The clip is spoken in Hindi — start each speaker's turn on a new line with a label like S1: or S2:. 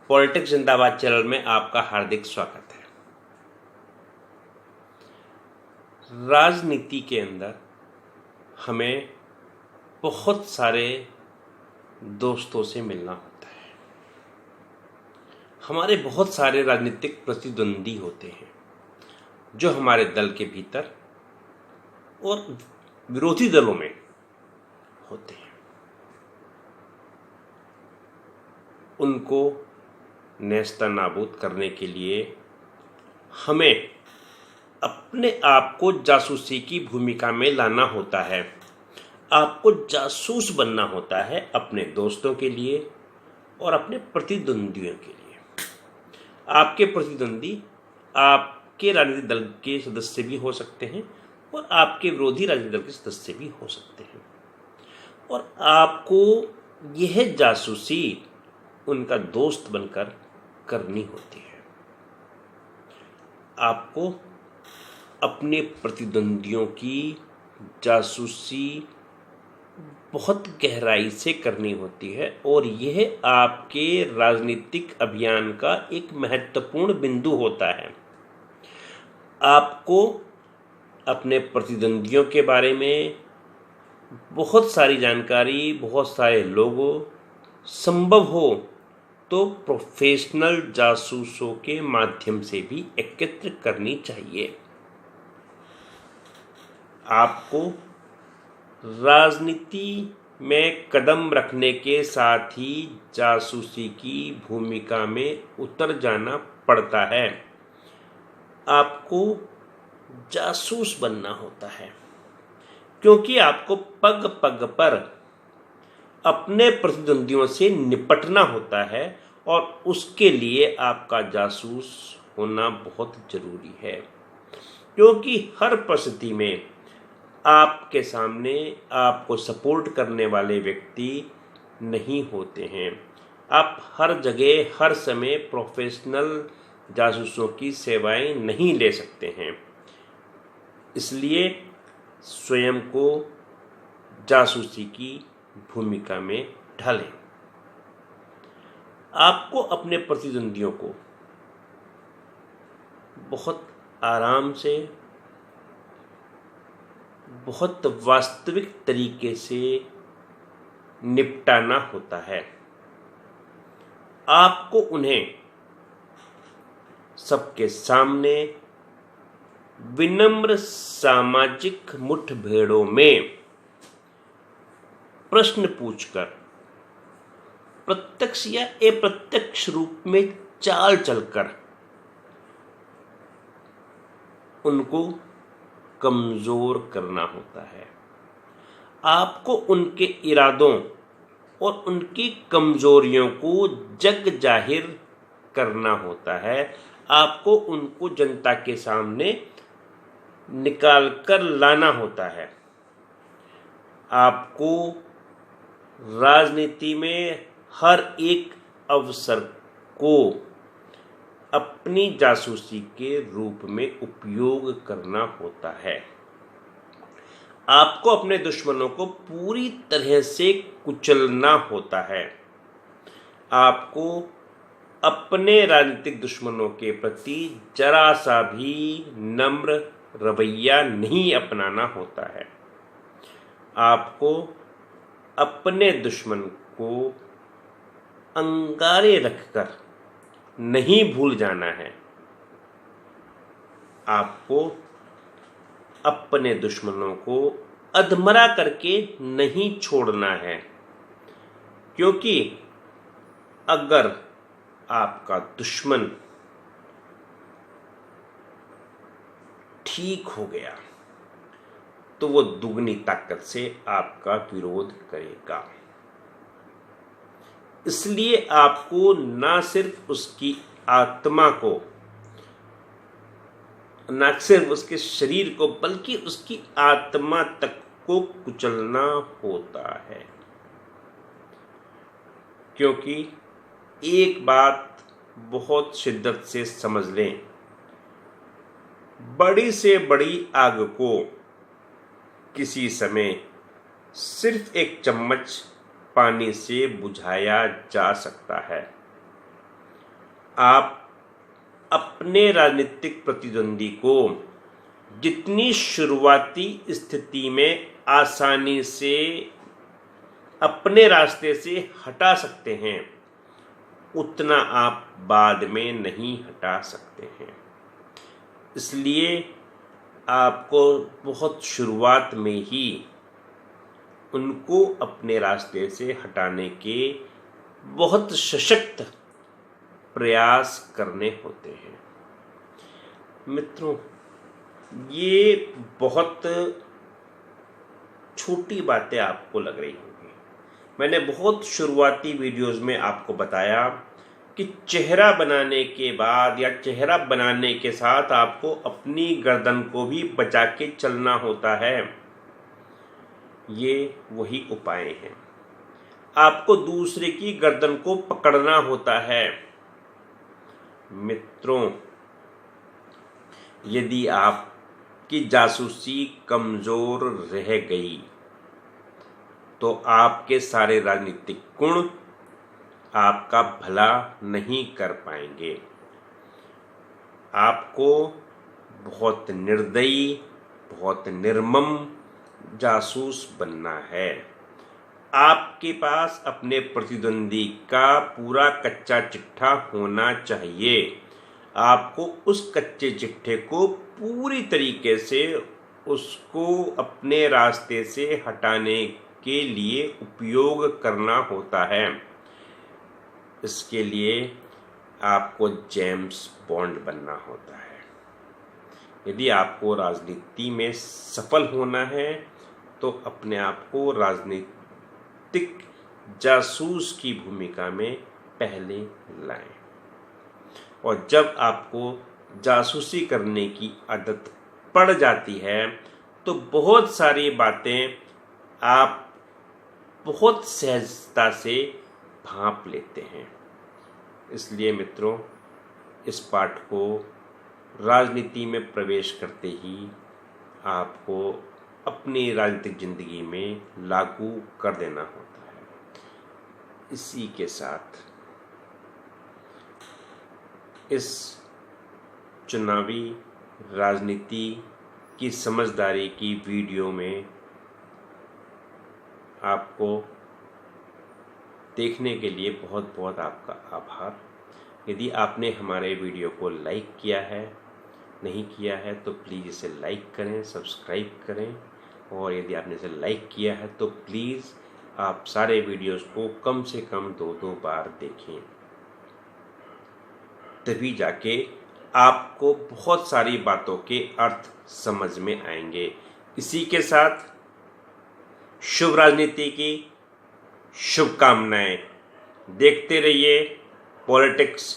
S1: पॉलिटिक्स जिंदाबाद चैनल में आपका हार्दिक स्वागत है। राजनीति के अंदर हमें बहुत सारे दोस्तों से मिलना होता है। हमारे बहुत सारे राजनीतिक प्रतिद्वंदी होते हैं जो हमारे दल के भीतर और विरोधी दलों में होते हैं। उनको नेस्तनाबूद करने के लिए हमें अपने आप को जासूसी की भूमिका में लाना होता है। आपको जासूस बनना होता है अपने दोस्तों के लिए और अपने प्रतिद्वंदियों के लिए। आपके प्रतिद्वंदी आपके राजनीतिक दल के सदस्य भी हो सकते हैं और आपके विरोधी राजनीतिक दल के सदस्य भी हो सकते हैं, और आपको यह जासूसी उनका दोस्त बनकर करनी होती है। आपको अपने प्रतिद्वंदियों की जासूसी बहुत गहराई से करनी होती है, और यह आपके राजनीतिक अभियान का एक महत्वपूर्ण बिंदु होता है। आपको अपने प्रतिद्वंदियों के बारे में बहुत सारी जानकारी बहुत सारे लोगों, संभव हो तो प्रोफेशनल जासूसों के माध्यम से भी एकत्र करनी चाहिए। आपको राजनीति में कदम रखने के साथ ही जासूसी की भूमिका में उतर जाना पड़ता है। आपको जासूस बनना होता है, क्योंकि आपको पग पग पर अपने प्रतिद्वंदियों से निपटना होता है, और उसके लिए आपका जासूस होना बहुत जरूरी है। क्योंकि हर परिस्थिति में आपके सामने आपको सपोर्ट करने वाले व्यक्ति नहीं होते हैं। आप हर जगह हर समय प्रोफेशनल जासूसों की सेवाएं नहीं ले सकते हैं। इसलिए स्वयं को जासूसी की भूमिका में ढालें। आपको अपने प्रतिद्वंदियों को बहुत आराम से, बहुत वास्तविक तरीके से निपटाना होता है। आपको उन्हें सबके सामने विनम्र सामाजिक मुठभेड़ों में प्रश्न पूछकर, प्रत्यक्ष या अप्रत्यक्ष रूप में चाल चलकर उनको कमजोर करना होता है। आपको उनके इरादों और उनकी कमजोरियों को जग जाहिर करना होता है। आपको उनको जनता के सामने निकाल कर लाना होता है। आपको राजनीति में हर एक अवसर को अपनी जासूसी के रूप में उपयोग करना होता है। आपको अपने दुश्मनों को पूरी तरह से कुचलना होता है। आपको अपने राजनीतिक दुश्मनों के प्रति जरा सा भी नम्र रवैया नहीं अपनाना होता है। आपको अपने दुश्मन को अंगारे रखकर नहीं भूल जाना है। आपको अपने दुश्मनों को अधमरा करके नहीं छोड़ना है, क्योंकि अगर आपका दुश्मन ठीक हो गया तो वो दुगनी ताकत से आपका विरोध करेगा। इसलिए आपको ना सिर्फ उसकी आत्मा को, ना सिर्फ उसके शरीर को, बल्कि उसकी आत्मा तक को कुचलना होता है। क्योंकि एक बात बहुत शिद्दत से समझ लें, बड़ी से बड़ी आग को किसी समय सिर्फ एक चम्मच पानी से बुझाया जा सकता है, आप अपने राजनीतिक प्रतिद्वंदी को जितनी शुरुआती स्थिति में आसानी से अपने रास्ते से हटा सकते हैं, उतना आप बाद में नहीं हटा सकते हैं। इसलिए आपको बहुत शुरुआत में ही उनको अपने रास्ते से हटाने के बहुत सशक्त प्रयास करने होते हैं। मित्रों, ये बहुत छोटी बातें आपको लग रही होंगी। मैंने बहुत शुरुआती वीडियोस में आपको बताया कि चेहरा बनाने के बाद या चेहरा बनाने के साथ आपको अपनी गर्दन को भी बचा के चलना होता है। ये वही उपाय हैं। आपको दूसरे की गर्दन को पकड़ना होता है। मित्रों, यदि आपकी जासूसी कमजोर रह गई तो आपके सारे राजनीतिक गुण आपका भला नहीं कर पाएंगे। आपको बहुत निर्दयी, बहुत निर्मम जासूस बनना है। आपके पास अपने प्रतिद्वंदी का पूरा कच्चा चिट्ठा होना चाहिए। आपको उस कच्चे चिट्ठे को पूरी तरीके से उसको अपने रास्ते से हटाने के लिए उपयोग करना होता है। इसके लिए आपको जेम्स बॉन्ड बनना होता है। यदि आपको राजनीति में सफल होना है तो अपने आप को राजनीतिक जासूस की भूमिका में पहले लाएं। और जब आपको जासूसी करने की आदत पड़ जाती है तो बहुत सारी बातें आप बहुत सहजता से भांप लेते हैं। इसलिए मित्रों, इस पाठ को राजनीति में प्रवेश करते ही आपको अपनी राजनीतिक जिंदगी में लागू कर देना होता है। इसी के साथ इस चुनावी राजनीति की समझदारी की वीडियो में आपको देखने के लिए बहुत बहुत आपका आभार। यदि आपने हमारे वीडियो को लाइक किया है, नहीं किया है तो प्लीज़ इसे लाइक करें, सब्सक्राइब करें। और यदि आपने इसे लाइक किया है तो प्लीज़ आप सारे वीडियोस को कम से कम 2-2 बार देखें। तभी जाके आपको बहुत सारी बातों के अर्थ समझ में आएंगे। इसी के साथ शुभ राजनीति की शुभकामनाएं। देखते रहिए पॉलिटिक्स।